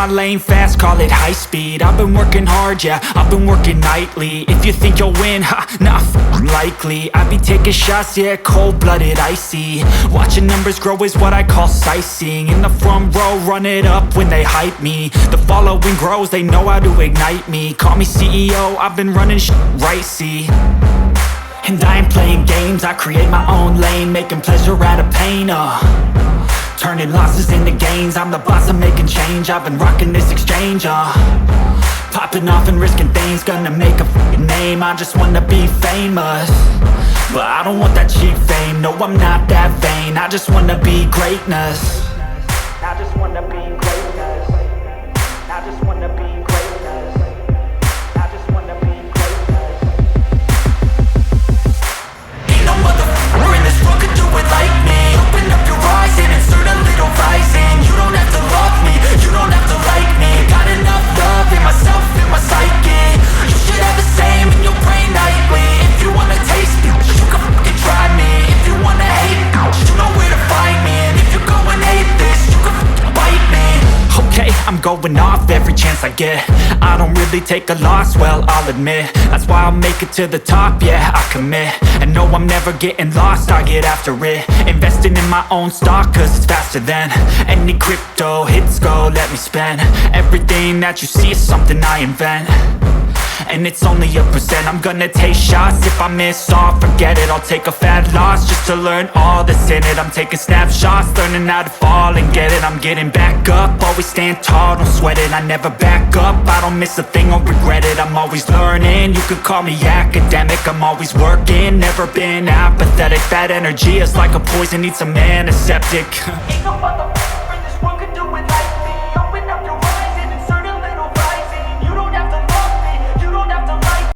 my lane fast, call it high speed. I've been working hard, yeah, I've been working nightly. If you think you'll win, ha, not likely. I be taking shots, yeah, cold-blooded, icy. Watching numbers grow is what I call sightseeing. In the front row, run it up when they hype me. The following grows, they know how to ignite me. Call me CEO, I've been running right, see. And I ain't playing games, I create my own lane, making pleasure out of pain, turning losses into gains. I'm the boss, I'm making change. I've been rocking this exchange, popping off and risking things. Gonna make a fucking name. I just wanna be famous, but I don't want that cheap fame. No, I'm not that vain. I just wanna be greatness. I just wanna be greatness. I just wanna be greatness. I just wanna be greatness. Ain't no motherfucker in this world could do it like me. Open up your eyes and insert a little rising. You don't have to love me, you don't have to like me. Got enough love in myself, in my psyche. You should have the same in your brain nightly. If you wanna taste me, you can fucking try me. If you wanna hate me, you know where to find me. And if you go and hate this, you can fucking bite me. Okay, I'm going off every chance I get. I don't really take a loss, well, I'll admit. That's why I'll make it to the top, yeah, I commit. And no, I'm never getting lost, I get after it. Investing in my own stock, cause it's faster than any crypto hits go, let me spend. Everything that you see is something I invent, and it's only a percent. I'm gonna take shots, if I miss all, forget it. I'll take a fat loss just to learn all that's in it. I'm taking snapshots, learning how to fall and get it. I'm getting back up, always stand tall, don't sweat it. I never back up, I don't miss a thing or regret it. I'm always learning, you could call me academic. I'm always working, never been apathetic. That energy is like a poison, needs some antiseptic.